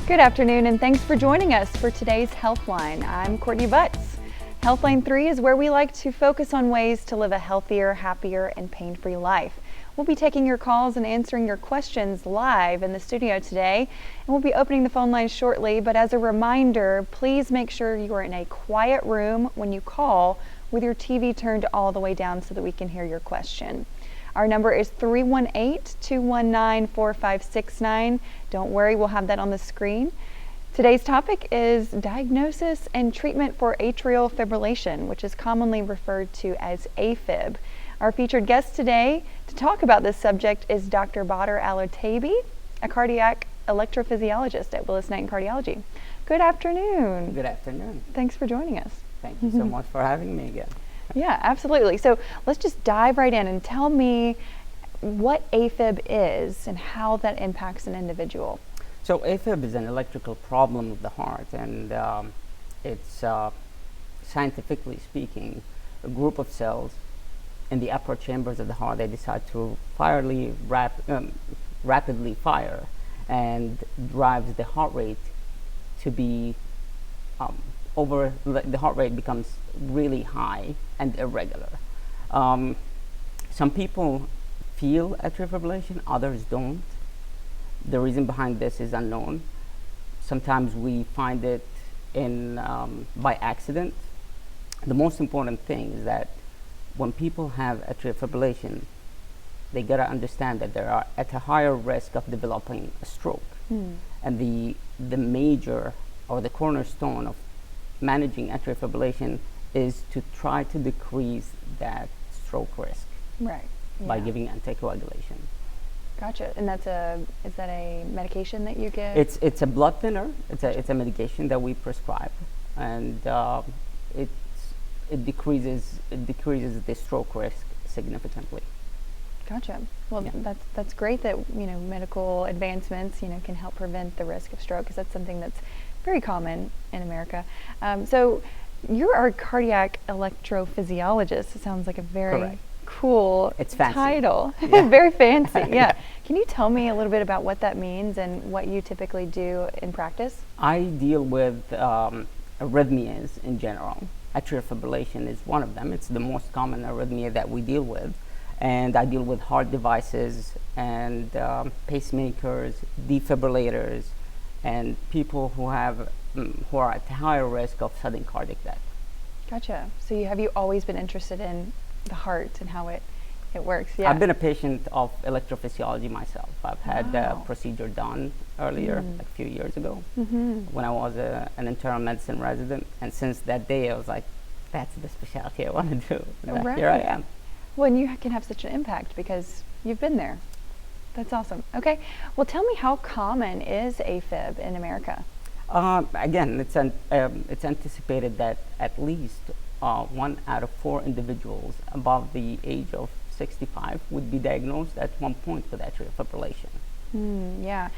Good afternoon, and thanks for joining us for today's Healthline. I'm Courtney Butts. Healthline 3 is where we like to focus on ways to live a healthier, happier, and pain-free life. We'll be taking your calls and answering your questions live in the studio today, and we'll be opening the phone lines shortly. But as a reminder, please make sure you are in a quiet room when you call with your TV turned all the way down so that we can hear your question. Our number is 318-219-4569. Don't worry, we'll have that on the screen. Today's topic is diagnosis and treatment for atrial fibrillation, which is commonly referred to as AFib. Our featured guest today to talk about this subject is Dr. Badr Alotaibi, a cardiac electrophysiologist at Willis Knighton Cardiology. Good afternoon. Good afternoon. Thanks for joining us. Thank you so much for having me again. Yeah, absolutely. So let's just dive right in and tell me what AFib is and how that impacts an individual. So AFib is an electrical problem of the heart, and it's scientifically speaking a group of cells in the upper chambers of the heart. They decide to rapidly fire, and drives the heart rate to be the heart rate becomes really high and irregular. Some people feel atrial fibrillation, others don't. The reason behind this is unknown. Sometimes we find it by accident. The most important thing is that when people have atrial fibrillation, they gotta understand that they are at a higher risk of developing a stroke. And the major or the cornerstone of managing atrial fibrillation is to try to decrease that stroke risk by giving anticoagulation. Gotcha. And is that a medication that you give? It's a blood thinner. It's a medication that we prescribe, and it decreases the stroke risk significantly. Gotcha. Well, Yeah. that's great that medical advancements can help prevent the risk of stroke, because that's something that's very common in America. So you're a cardiac electrophysiologist. It sounds like a very Correct. cool It's fancy. title. Yeah. Very fancy. Yeah. Can you tell me a little bit about what that means and what you typically do in practice? I deal with arrhythmias in general. Atrial fibrillation is one of them. It's the most common arrhythmia that we deal with. And I deal with heart devices and pacemakers, defibrillators, and people who are at higher risk of sudden cardiac death. Gotcha. So have you always been interested in the heart and how it works? Yeah. I've been a patient of electrophysiology myself. I've had a Wow. procedure done earlier, like a few years ago, when I was an internal medicine resident. And since that day, I was like, that's the specialty I want to do. And here I am. Well, and you can have such an impact because you've been there. That's awesome. Okay. Well, tell me, how common is AFib in America? Again, it's anticipated that at least 1 out of 4 individuals above the age of 65 would be diagnosed at one point with atrial fibrillation. Yeah.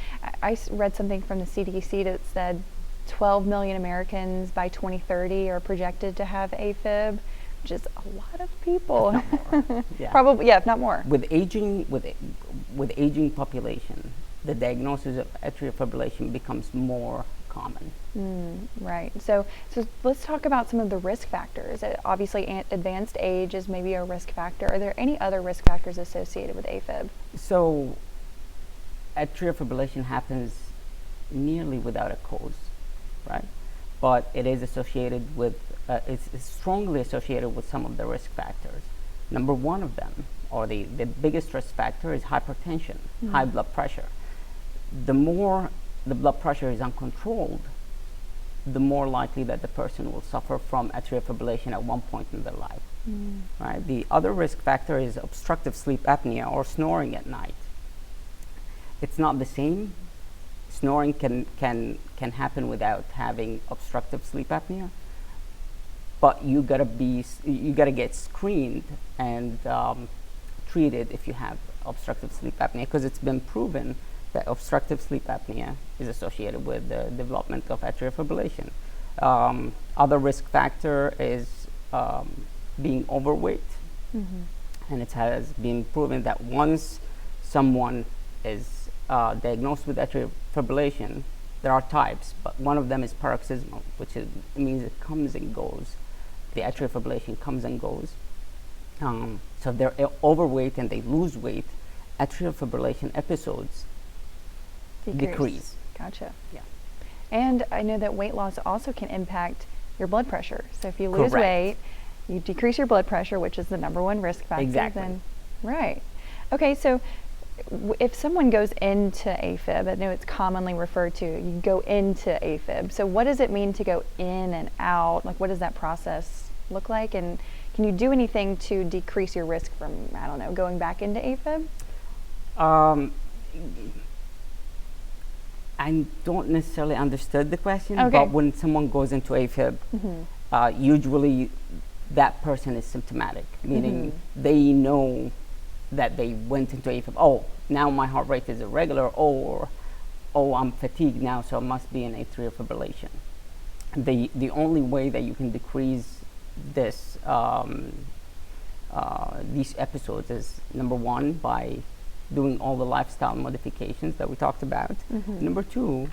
I read something from the CDC that said 12 million Americans by 2030 are projected to have AFib, which is a lot of people. If not more. Yeah. Probably, yeah, if not more. With aging population, the diagnosis of atrial fibrillation becomes more common. Right. So let's talk about some of the risk factors. Obviously, advanced age is maybe a risk factor. Are there any other risk factors associated with AFib? So, atrial fibrillation happens nearly without a cause, right? But it is associated with, it's strongly associated with some of the risk factors. Number one of them, or the biggest risk factor, is hypertension, high blood pressure. The more the blood pressure is uncontrolled, the more likely that the person will suffer from atrial fibrillation at one point in their life. Right? The other risk factor is obstructive sleep apnea or snoring at night. It's not the same. Snoring can happen without having obstructive sleep apnea, but you gotta get screened and treated if you have obstructive sleep apnea, because it's been proven that obstructive sleep apnea is associated with the development of atrial fibrillation. Other risk factor is being overweight, and it has been proven that once someone is diagnosed with atrial fibrillation, There are types, but one of them is paroxysmal, which means it comes and goes. The atrial fibrillation comes and goes. So if they're overweight and they lose weight, atrial fibrillation episodes decrease. Gotcha. Yeah. And I know that weight loss also can impact your blood pressure. So if you lose Correct. weight, you decrease your blood pressure, which is the number one risk factor. Exactly. Then, right. Okay, so if someone goes into AFib, I know it's commonly referred to, you go into AFib. So what does it mean to go in and out? Like, what does that process look like? And can you do anything to decrease your risk from, I don't know, going back into AFib? I don't necessarily understood the question, Okay. but when someone goes into AFib, usually that person is symptomatic, meaning they know that they went into AFib. Oh, now my heart rate is irregular, or oh, I'm fatigued now, so I must be in atrial fibrillation. The only way that you can decrease this these episodes is, number one, by doing all the lifestyle modifications that we talked about. Number two,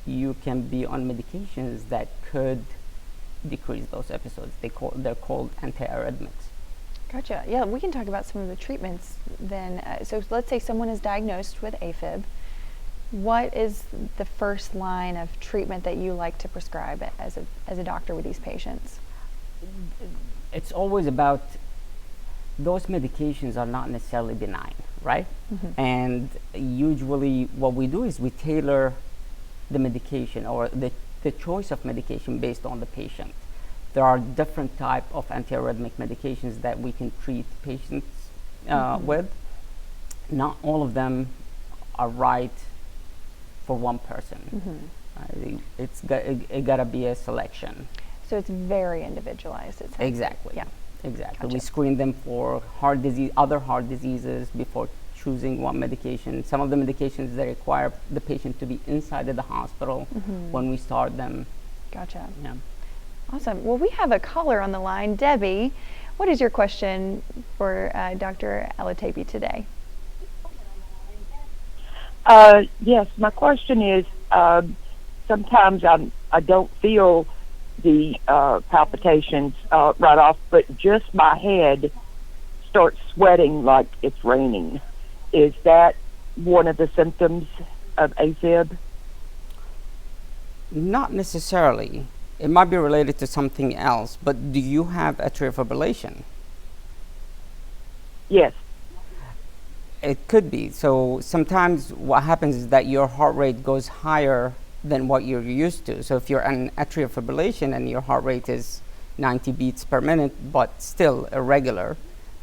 you can be on medications that could decrease those episodes. They're called antiarrhythmics. Gotcha. Yeah, we can talk about some of the treatments then. So let's say someone is diagnosed with AFib. What is the first line of treatment that you like to prescribe as a doctor with these patients? It's always about, those medications are not necessarily benign, right? And usually what we do is we tailor the medication, or the choice of medication based on the patient. There are different type of antiarrhythmic medications that we can treat patients with. Not all of them are right for one person. It gotta be a selection. So it's very individualized. It sounds Exactly. Like. Yeah. Exactly. Gotcha. We screen them for other heart diseases before choosing one medication. Some of the medications, they require the patient to be inside of the hospital when we start them. Gotcha. Yeah. Awesome. Well, we have a caller on the line. Debbie, what is your question for Dr. Alotaibi today? Yes, my question is, sometimes I don't feel the palpitations right off, but just my head starts sweating like it's raining. Is that one of the symptoms of AFib? Not necessarily. It might be related to something else, but do you have atrial fibrillation? Yes. It could be. So sometimes what happens is that your heart rate goes higher than what you're used to. So if you're in atrial fibrillation and your heart rate is 90 beats per minute, but still irregular,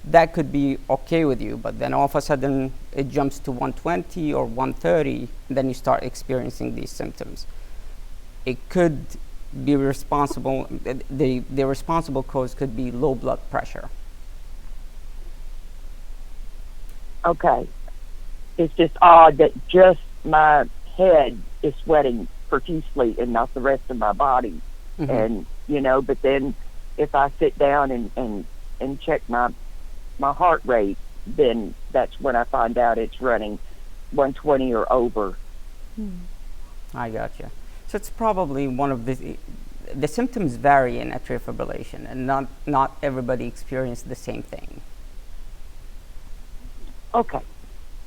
that could be okay with you. But then all of a sudden it jumps to 120 or 130, and then you start experiencing these symptoms. It could be responsible, the responsible cause could be low blood pressure. Okay. It's just odd that just my head is sweating profusely and not the rest of my body. And, but then if I sit down and check my heart rate, then that's when I find out it's running 120 or over. I gotcha. So it's probably one of the symptoms vary in atrial fibrillation, and not everybody experiences the same thing. Okay.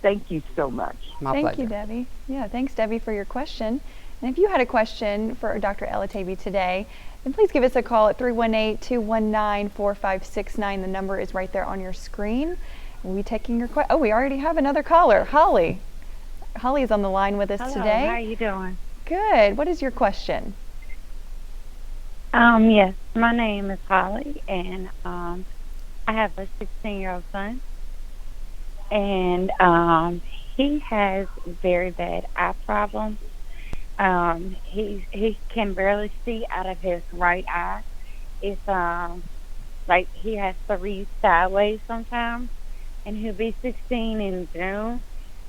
Thank you so much. My Thank pleasure. you, Debbie. Yeah, thanks, Debbie, for your question. And if you had a question for Dr. Alotaibi today, then please give us a call at 318-219-4569. The number is right there on your screen. We'll be taking your question. Oh, we already have another caller, Holly. Holly is on the line with us Hello, today. how are you doing? Good. What is your question? Yes, my name is Holly, and I have a 16-year-old son, and he has very bad eye problems. He can barely see out of his right eye. It's like he has to read sideways sometimes, and he'll be 16 in June.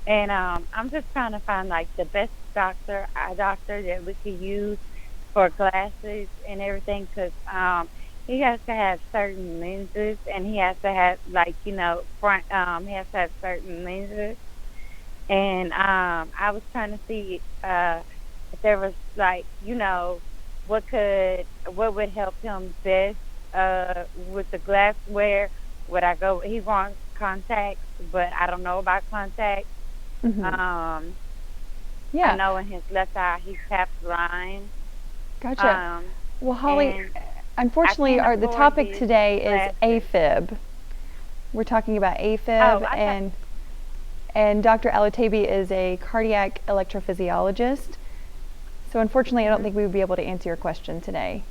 And I'm just trying to find like the best eye doctor that we could use for glasses and everything, because he has to have certain lenses, and he has to have he has to have certain lenses. And I was trying to see if there was like, what would help him best with the glassware. Would I go? He wants contacts, but I don't know about contacts. Hmm. I Yeah, know in his left eye he's half blind. gotcha. Um, Well, Holly, and I unfortunately, can't the afford topic these today is glasses. AFib. We're talking about Oh, AFib, I thought. and Dr. Alotaibi is a cardiac electrophysiologist. So unfortunately, I don't think we would be able to answer your question today.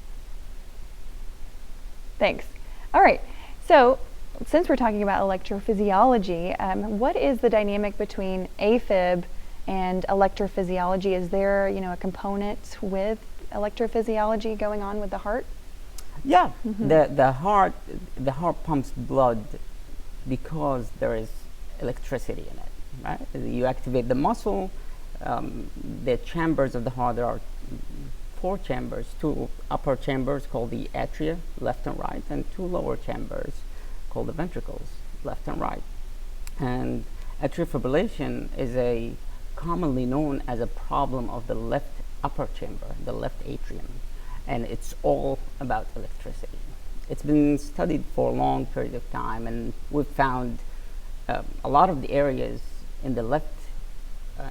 Thanks. All right. So since we're talking about electrophysiology, what is the dynamic between AFib and electrophysiology? Is there, a component with electrophysiology going on with the heart? Yeah, the heart pumps blood because there is electricity in it, right? You activate the muscle, the chambers of the heart. There are 4 chambers, 2 upper chambers called the atria, left and right, and 2 lower chambers called the ventricles, left and right. And atrial fibrillation is commonly known as a problem of the left upper chamber, the left atrium, and it's all about electricity. It's been studied for a long period of time, and we've found a lot of the areas in the left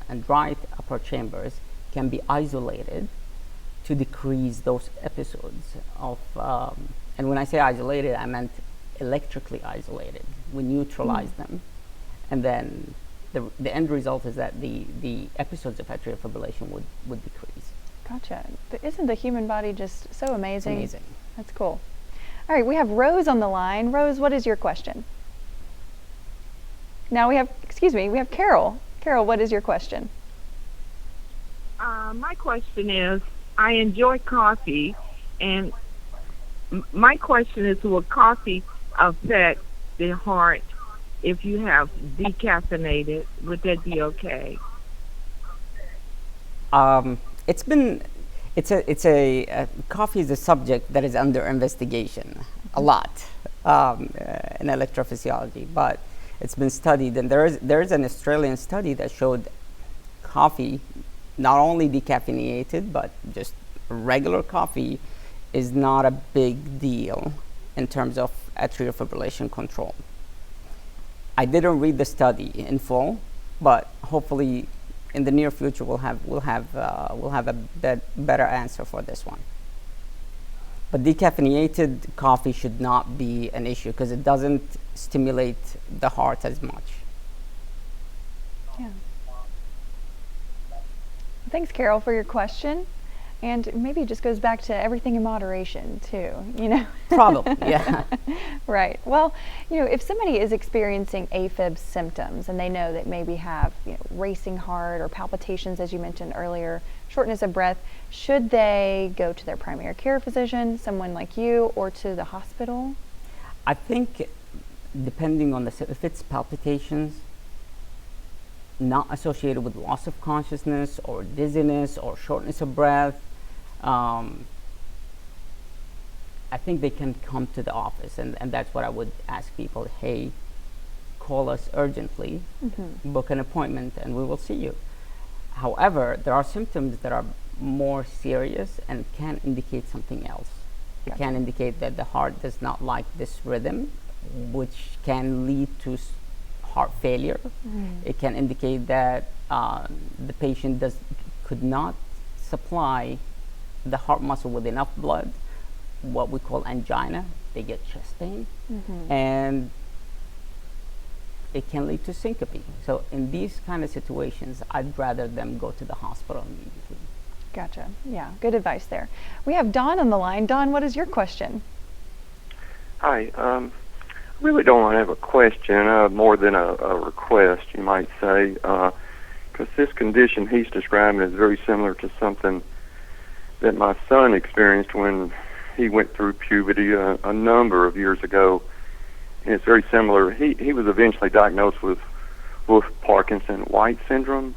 and right upper chambers can be isolated to decrease those episodes of, and when I say isolated, I meant electrically isolated. We neutralize them, and then the end result is that the episodes of atrial fibrillation would decrease. Gotcha. But isn't the human body just so amazing? Amazing. That's cool. All right, we have Rose on the line. Rose, what is your question? Now we have Carol. Carol, what is your question? My question is, I enjoy coffee, and my question is, will coffee affect the heart if you have decaffeinated? Would that be okay? Coffee is a subject that is under investigation a lot in electrophysiology, but it's been studied, and there is an Australian study that showed coffee, not only decaffeinated but just regular coffee, is not a big deal in terms of atrial fibrillation control. I didn't read the study in full, but hopefully in the near future we'll have a better answer for this one. But decaffeinated coffee should not be an issue because it doesn't stimulate the heart as much. Yeah. Thanks, Carol, for your question. And maybe it just goes back to everything in moderation, too, Probably, yeah. Right. Well, if somebody is experiencing AFib symptoms and they know that maybe have racing heart or palpitations, as you mentioned earlier, shortness of breath, should they go to their primary care physician, someone like you, or to the hospital? I think depending on if it's palpitations not associated with loss of consciousness or dizziness or shortness of breath, I think they can come to the office, and that's what I would ask people. Hey, call us urgently, book an appointment, and we will see you. However, there are symptoms that are more serious and can indicate something else. It can indicate that the heart does not like this rhythm, which can lead to heart failure. It can indicate that the patient could not supply the heart muscle with enough blood, what we call angina. They get chest pain, and it can lead to syncope. So in these kind of situations, I'd rather them go to the hospital immediately. Gotcha. Yeah, good advice there. We have Don on the line. Don, what is your question? Hi. Really don't have a question, more than a request, you might say, because this condition he's describing is very similar to something that my son experienced when he went through puberty a number of years ago. And it's very similar. He was eventually diagnosed with Wolff-Parkinson-White syndrome,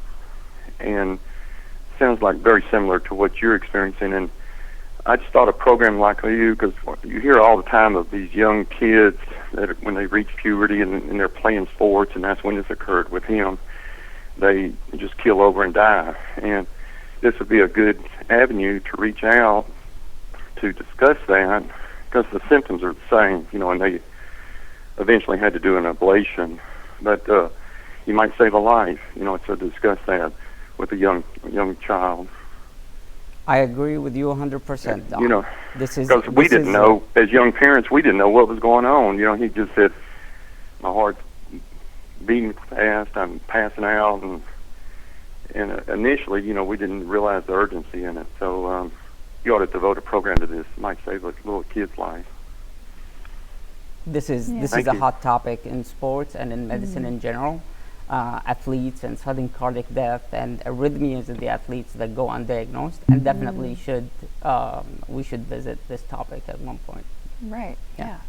and sounds like very similar to what you're experiencing. And I just thought a program like you, because you hear all the time of these young kids that when they reach puberty and they're playing sports, and that's when this occurred with him, they just keel over and die. And this would be a good avenue to reach out to discuss that, because the symptoms are the same, and they eventually had to do an ablation. But you might save a life, to discuss that with a young child. I agree with you 100%, Don. Because we didn't know, as young parents, we didn't know what was going on. He just said, my heart's beating fast, I'm passing out, and initially, we didn't realize the urgency in it. So you ought to devote a program to this. It might save a little kid's life. This is a hot topic in sports and in medicine in general. Athletes and sudden cardiac death and arrhythmias in the athletes that go undiagnosed, and definitely we should visit this topic at one point. Right. Yeah.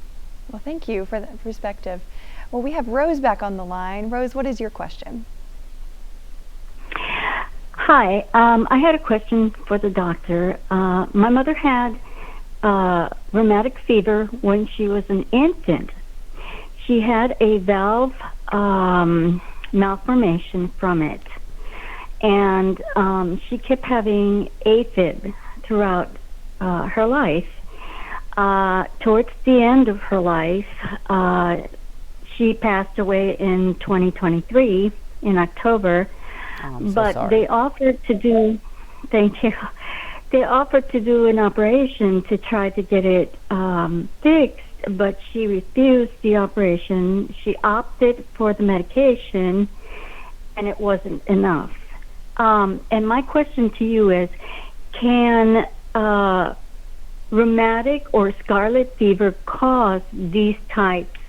Well, thank you for that perspective. Well, we have Rose back on the line. Rose, what is your question? Hi. I had a question for the doctor. My mother had rheumatic fever when she was an infant. She had a valve malformation from it, and she kept having AFib throughout her life. Towards the end of her life, she passed away in 2023 in October. But they offered to do, thank you, they offered to do an operation to try to get it fixed, but she refused the operation. She opted for the medication, and it wasn't enough. And my question to you is, can rheumatic or scarlet fever cause these types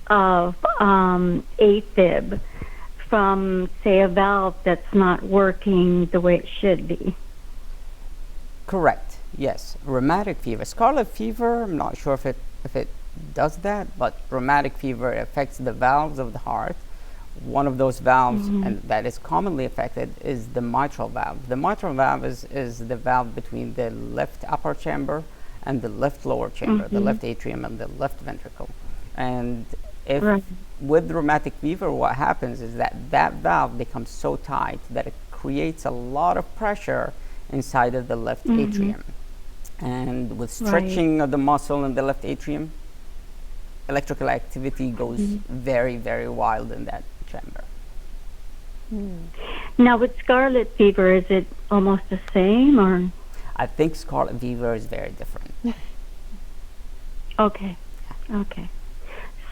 of AFib from, say, a valve that's not working the way it should be? Correct. Yes. Rheumatic fever. Scarlet fever, I'm not sure if it does that, but rheumatic fever affects the valves of the heart. One of those valves and that is commonly affected is the mitral valve. The mitral valve is the valve between the left upper chamber and the left lower chamber, the left atrium and the left ventricle. And if with rheumatic fever, what happens is that valve becomes so tight that it creates a lot of pressure inside of the left atrium. And with stretching of the muscle in the left atrium, electrical activity goes very, very wild in that chamber. Now, with scarlet fever, is it almost the same, or? I think scarlet fever is very different. Okay.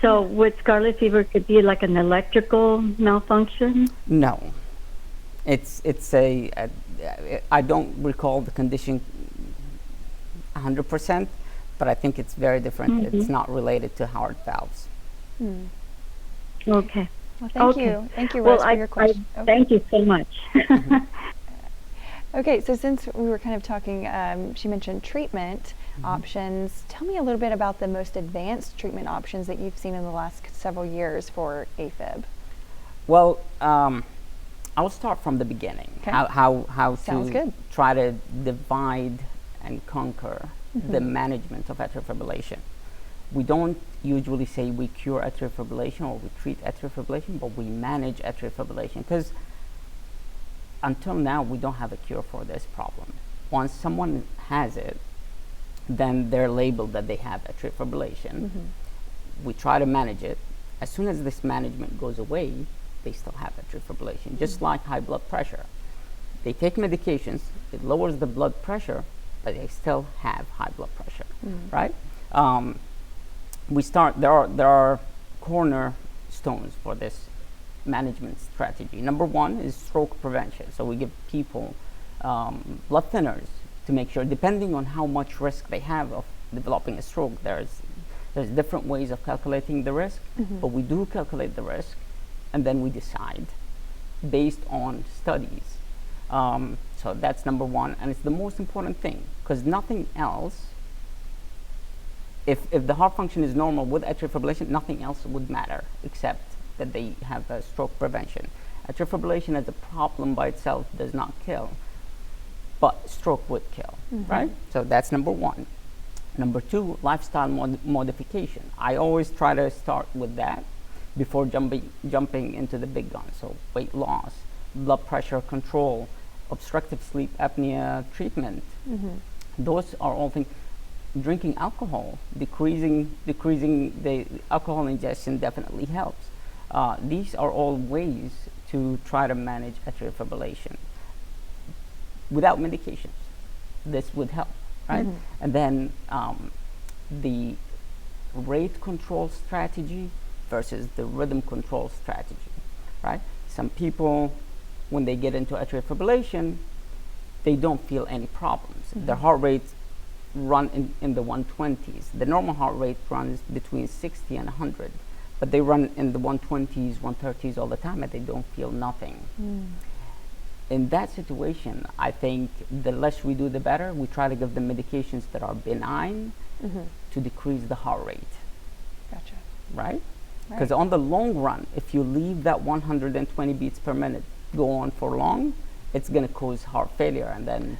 So with scarlet fever, it could be like an electrical malfunction? No. It's I don't recall the condition 100%, but I think it's very different. It's not related to heart valves. Okay. Well, thank you. Thank you, Rose, for your question. Thank you so much. Okay, so since we were kind of talking, she mentioned treatment options. Tell me a little bit about the most advanced treatment options that you've seen in the last several years for AFib. Well, I'll start from the beginning. Okay. How Sounds to good. try to divide and conquer the management of atrial fibrillation. We don't usually say we cure atrial fibrillation or we treat atrial fibrillation, but we manage atrial fibrillation, because until now we don't have a cure for this problem. Once someone has it, then they're labeled that they have atrial fibrillation. We try to manage it. As soon as this management goes away, they still have atrial fibrillation, just like high blood pressure. They take medications, it lowers the blood pressure, but they still have high blood pressure, right? There are cornerstones for this management strategy. Number one is stroke prevention. So we give people blood thinners to make sure, depending on how much risk they have of developing a stroke, there's different ways of calculating the risk, but we do calculate the risk, and then we decide based on studies. So that's number one, and it's the most important thing, because nothing else, if the heart function is normal with atrial fibrillation, nothing else would matter except that they have a stroke prevention. Atrial fibrillation as a problem by itself does not kill, but stroke would kill, right? So that's number one. Number two, lifestyle modification. I always try to start with that before jumping into the big guns. So weight loss, blood pressure control, obstructive sleep apnea treatment. Those are all things. Drinking alcohol, decreasing the alcohol ingestion definitely helps. These are all ways to try to manage atrial fibrillation without medications. This would help, right? And then the rate control strategy versus the rhythm control strategy, right? Some people, when they get into atrial fibrillation, they don't feel any problems. Their heart rates run in the 120s. The normal heart rate runs between 60 and 100, but they run in the 120s, 130s all the time, and they don't feel nothing. In that situation, I think the less we do, the better. We try to give them medications that are benign to decrease the heart rate. Gotcha. Right? Because on the long run, if you leave that 120 beats per minute go on for long, it's going to cause heart failure, and then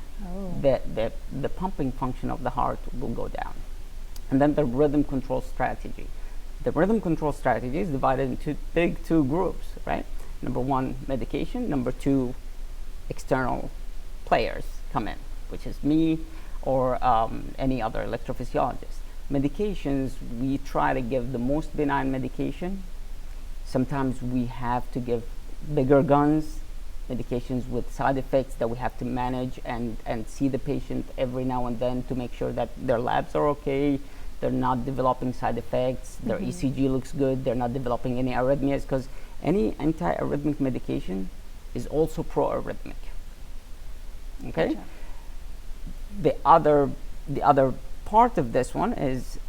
the pumping function of the heart will go down. And then the rhythm control strategy. The rhythm control strategy is divided into two groups, right? Number one, medication. Number two, external players come in, which is me or any other electrophysiologist. Medications, we try to give the most benign medication. Sometimes we have to give bigger guns, medications with side effects that we have to manage and see the patient every now and then to make sure that their labs are okay, they're not developing side effects, their ECG looks good, they're not developing any arrhythmias, because any anti-arrhythmic medication is also pro-arrhythmic. Okay? Gotcha. The other part of this one is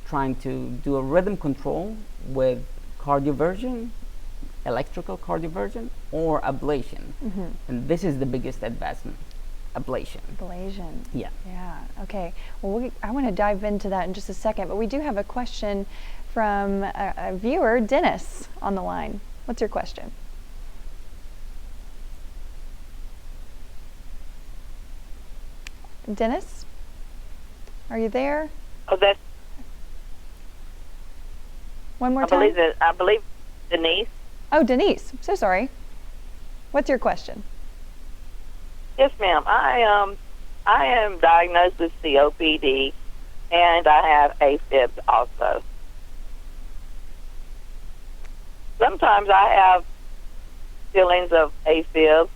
trying to do a rhythm control with cardioversion, electrical cardioversion, or ablation. And this is the biggest advancement, ablation. Ablation. Yeah. Yeah. Okay. Well, I want to dive into that in just a second, but we do have a question from a viewer, Dennis, on the line. What's your question? Dennis, are you there? Oh, that's. One more time. I believe Denise. Oh, Denise. So sorry. What's your question? Yes, ma'am. I am diagnosed with COPD, and I have AFib also. Sometimes I have feelings of AFib,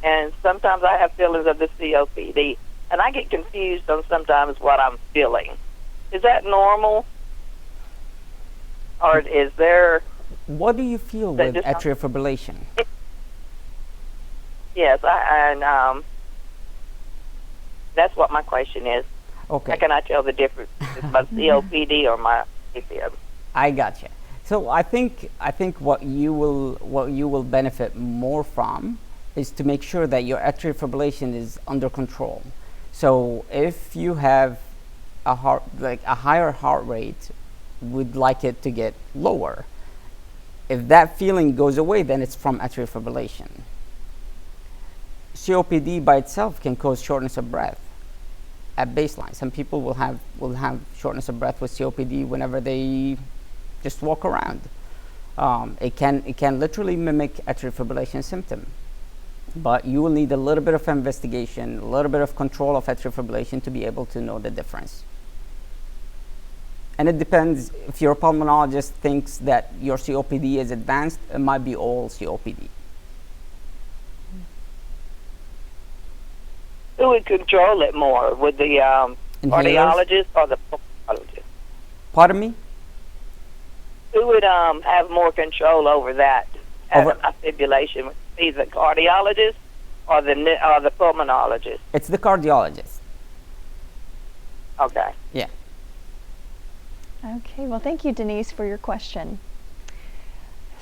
and sometimes I have feelings of the COPD, and I get confused on sometimes what I'm feeling. Is that normal, or is there? What do you feel with atrial fibrillation? Yes, and that's what my question is. Okay. How can I tell the difference between my COPD or my AFib? I gotcha. So I think what you will benefit more from is to make sure that your atrial fibrillation is under control. So if you have a higher heart rate, we'd like it to get lower. If that feeling goes away, then it's from atrial fibrillation. COPD by itself can cause shortness of breath at baseline. Some people will have shortness of breath with COPD whenever they just walk around. It can literally mimic atrial fibrillation symptom, but you will need a little bit of investigation, a little bit of control of atrial fibrillation to be able to know the difference. And it depends. If your pulmonologist thinks that your COPD is advanced, it might be all COPD. Who would control it more? Would the cardiologist or the pulmonologist? Pardon me? Who would have more control over that? Over fibrillation? Would it be the cardiologist or the pulmonologist? It's the cardiologist. Okay. Yeah. Okay, well, thank you, Denise, for your question.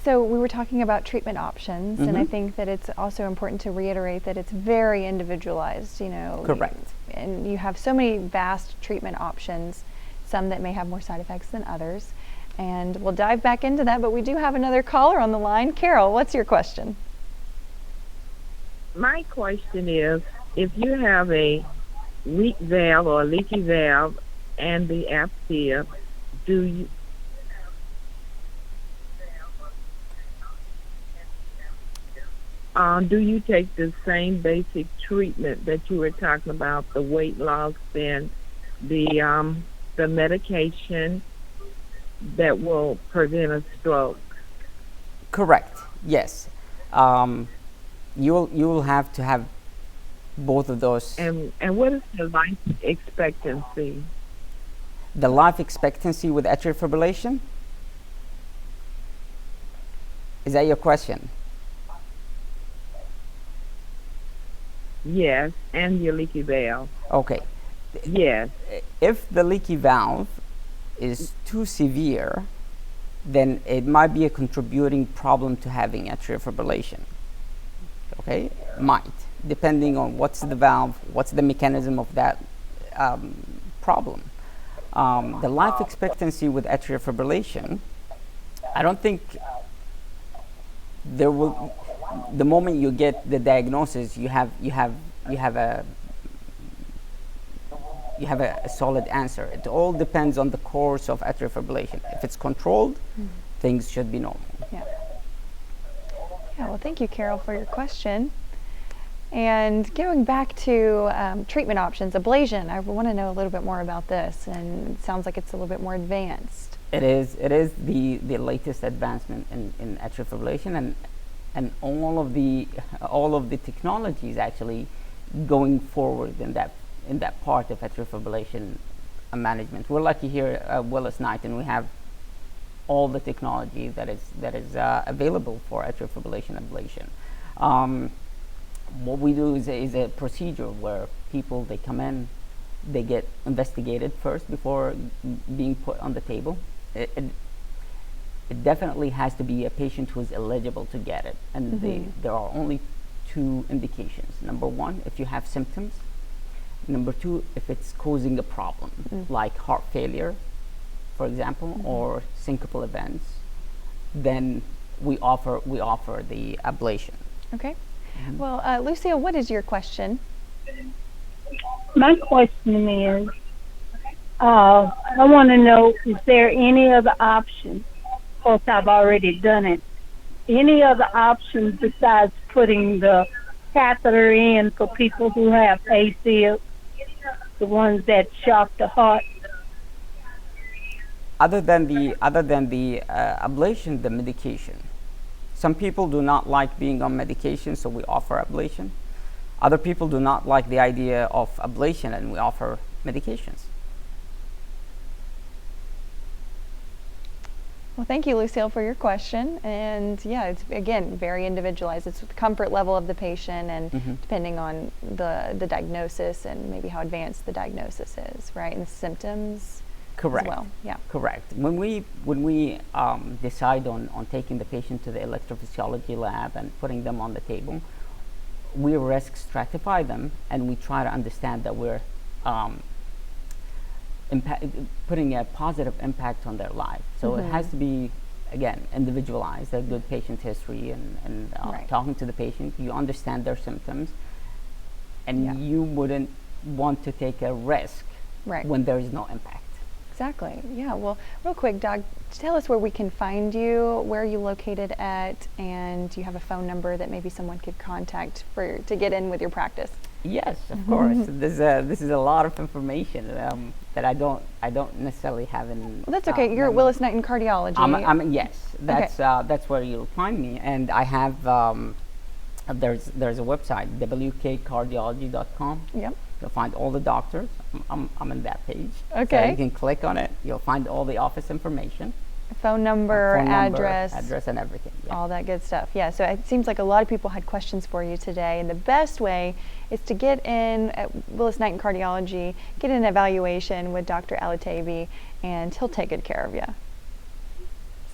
So we were talking about treatment options, and I think that it's also important to reiterate that it's very individualized, Correct. And you have so many vast treatment options, some that may have more side effects than others. And we'll dive back into that, but we do have another caller on the line. Carol, what's your question? My question is, if you have a weak valve or a leaky valve and the AFib, do you Do you take the same basic treatment that you were talking about, the weight loss and the medication that will prevent a stroke? Correct. Yes. You'll have to have both of those. And what is the life expectancy? The life expectancy with atrial fibrillation? Is that your question? Yes, and your leaky valve. Okay. Yes. If the leaky valve is too severe, then it might be a contributing problem to having atrial fibrillation. Okay, might, depending on what's the valve, what's the mechanism of that problem. The life expectancy with atrial fibrillation, I don't think there will. The moment you get the diagnosis, you have a solid answer. It all depends on the course of atrial fibrillation. If it's controlled, things should be normal. Yeah. Yeah, well, thank you, Carol, for your question. And going back to treatment options, ablation, I want to know a little bit more about this, and it sounds like it's a little bit more advanced. It is the latest advancement in atrial fibrillation, and all of the technologies actually going forward in that part of atrial fibrillation management. We're lucky here at Willis Knighton. We have all the technology that is available for atrial fibrillation ablation. What we do is a procedure where people, they come in, they get investigated first before being put on the table. It definitely has to be a patient who is eligible to get it, and there are only two indications. Number one, if you have symptoms. Number two, if it's causing a problem, like heart failure, for example, or syncopal events, then we offer the ablation. Okay. Well, Lucille, what is your question? My question is, I want to know, is there any other option? Of course, I've already done it. Any other options besides putting the catheter in for people who have AFib, the ones that shock the heart? Other than the ablation, the medication. Some people do not like being on medication, so we offer ablation. Other people do not like the idea of ablation, and we offer medications. Well, thank you, Lucille, for your question. And yeah, it's again very individualized. It's the comfort level of the patient, and depending on the diagnosis and maybe how advanced the diagnosis is, right? And the symptoms. Correct. As well. Yeah. Correct. When we decide on taking the patient to the electrophysiology lab and putting them on the table, we risk stratify them, and we try to understand that we're putting a positive impact on their life. So it has to be, again, individualized, a good patient history, and talking to the patient, you understand their symptoms, and you wouldn't want to take a risk when there is no impact. Exactly. Yeah. Well, real quick, Doc, tell us where we can find you, where are you located at, and do you have a phone number that maybe someone could contact to get in with your practice? Yes, of course. This is a lot of information that I don't necessarily have in. Well, that's okay. You're at Willis Knighton Cardiology. Yes, that's where you'll find me, and I have there's a website, wkcardiology.com. Yep. You'll find all the doctors. I'm on that page. Okay. So you can click on it. You'll find all the office information. Phone number, address, and everything. Yeah. All that good stuff. Yeah, so it seems like a lot of people had questions for you today, and the best way is to get in at Willis Knighton Cardiology, get an evaluation with Dr. Alotaibi, and he'll take good care of you.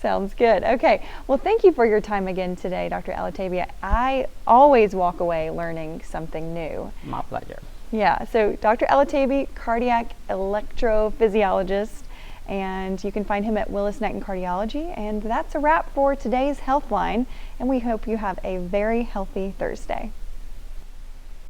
Sounds good. Okay. Well, thank you for your time again today, Dr. Alotaibi. I always walk away learning something new. My pleasure. Yeah, so Dr. Alotaibi, cardiac electrophysiologist, and you can find him at Willis Knighton Cardiology. And that's a wrap for today's Healthline, and we hope you have a very healthy Thursday.